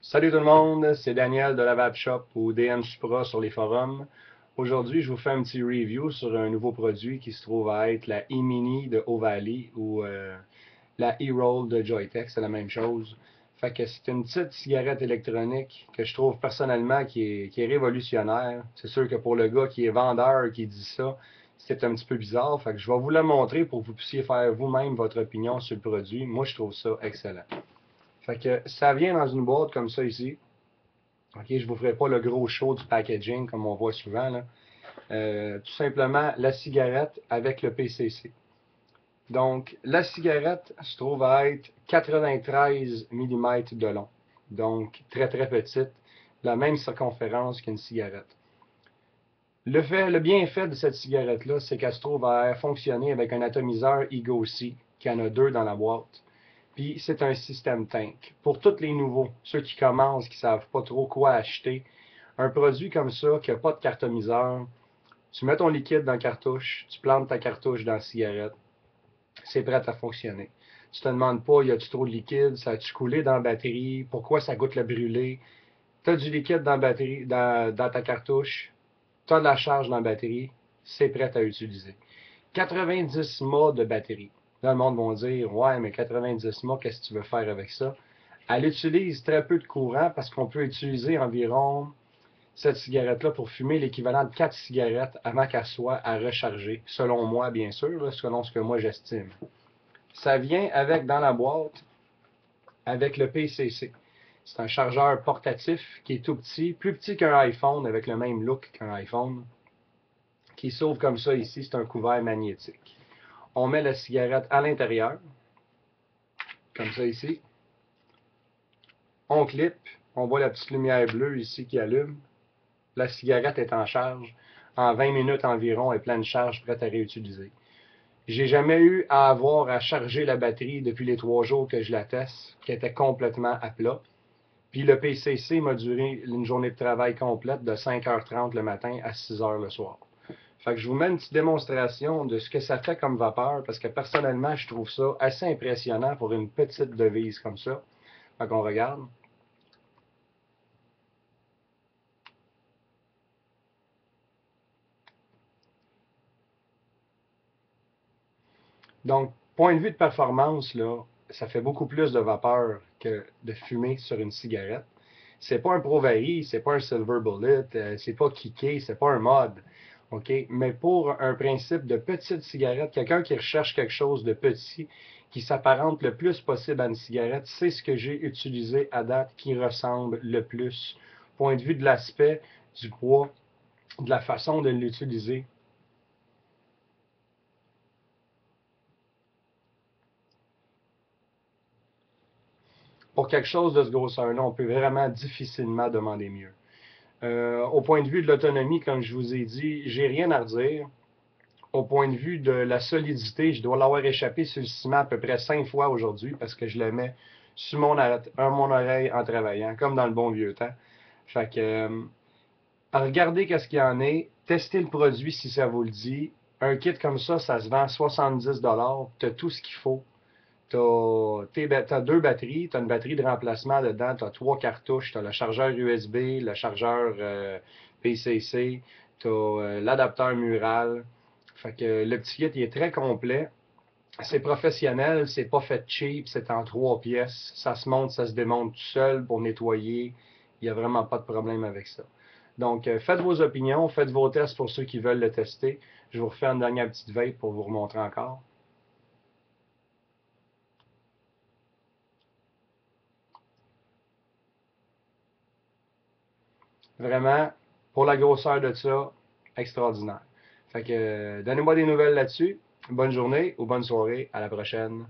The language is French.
Salut tout le monde, c'est Daniel de la Vape Shop ou DM Supra sur les forums. Aujourd'hui, je vous fais un petit review sur un nouveau produit qui se trouve à être la E-Mini de O'Valley ou la E-Roll de Joytech, c'est la même chose. Fait que c'est une petite cigarette électronique que je trouve personnellement qui est révolutionnaire. C'est sûr que pour le gars qui est vendeur qui dit ça, c'est un petit peu bizarre. Fait que je vais vous la montrer pour que vous puissiez faire vous-même votre opinion sur le produit. Moi, je trouve ça excellent. Fait que ça vient dans une boîte comme ça ici. OK, je vous ferai pas le gros show du packaging comme on voit souvent, là. Tout simplement la cigarette avec le PCC. Donc, la cigarette se trouve à être 93 mm de long. Donc, très très petite. La même circonférence qu'une cigarette. Le bienfait de cette cigarette-là, c'est qu'elle se trouve à fonctionner avec un atomiseur Ego-C, qui en a deux dans la boîte. Puis c'est un système tank. Pour tous les nouveaux, ceux qui commencent, qui ne savent pas trop quoi acheter, un produit comme ça, qui n'a pas de cartomiseur, tu mets ton liquide dans la cartouche, tu plantes ta cartouche dans la cigarette, c'est prêt à fonctionner. Tu te demandes pas, y a-tu trop de liquide, ça a-tu coulé dans la batterie, pourquoi ça goûte le brûlé. Tu as du liquide dans la batterie, dans ta cartouche, tu as de la charge dans la batterie, c'est prêt à utiliser. 90 mâts de batterie. Là, le monde va dire, ouais, mais 90 mâts, qu'est-ce que tu veux faire avec ça? Elle utilise très peu de courant parce qu'on peut utiliser environ cette cigarette-là pour fumer l'équivalent de 4 cigarettes avant qu'elle soit à recharger, selon moi, bien sûr, là, selon ce que moi j'estime. Ça vient avec, dans la boîte, avec le PCC. C'est un chargeur portatif qui est tout petit, plus petit qu'un iPhone, avec le même look qu'un iPhone, qui s'ouvre comme ça ici, c'est un couvert magnétique. On met la cigarette à l'intérieur, comme ça ici. On clip, on voit la petite lumière bleue ici qui allume. La cigarette est en charge. En 20 minutes environ, elle est pleine charge, prête à réutiliser. J'ai jamais eu à avoir à charger la batterie depuis les 3 jours que je la teste, qui était complètement à plat. Puis le PCC m'a duré une journée de travail complète de 5h30 le matin à 6h le soir. Fait que je vous mets une petite démonstration de ce que ça fait comme vapeur, parce que personnellement, je trouve ça assez impressionnant pour une petite devise comme ça. Fait qu'on regarde. Donc, point de vue de performance, là, ça fait beaucoup plus de vapeur que de fumer sur une cigarette. C'est pas un Pro Vari, c'est pas un Silver Bullet, c'est pas Kiké, c'est pas un mod. OK? Mais pour un principe de petite cigarette, quelqu'un qui recherche quelque chose de petit, qui s'apparente le plus possible à une cigarette, c'est ce que j'ai utilisé à date qui ressemble le plus. Point de vue de l'aspect, du poids, de la façon de l'utiliser. Pour quelque chose de ce grosseur-là, on peut vraiment difficilement demander mieux. Au point de vue de l'autonomie, comme je vous ai dit, j'ai rien à redire. Au point de vue de la solidité, je dois l'avoir échappé sur le ciment à peu près 5 fois aujourd'hui parce que je le mets sur mon oreille en travaillant, comme dans le bon vieux temps. Fait que, regardez qu'est-ce qu'il y en est, testez le produit si ça vous le dit. Un kit comme ça se vend 70$. Tu as tout ce qu'il faut. Tu as deux batteries, tu as une batterie de remplacement dedans, tu as 3 cartouches, tu as le chargeur USB, le chargeur PCC, tu as l'adapteur mural. Fait que le petit kit il est très complet. C'est professionnel, c'est pas fait cheap, c'est en 3 pièces. Ça se monte, ça se démonte tout seul pour nettoyer. Il n'y a vraiment pas de problème avec ça. Donc, faites vos opinions, faites vos tests pour ceux qui veulent le tester. Je vous refais une dernière petite veille pour vous remontrer encore. Vraiment, pour la grosseur de ça, extraordinaire. Fait que donnez-moi des nouvelles là-dessus. Bonne journée ou bonne soirée. À la prochaine.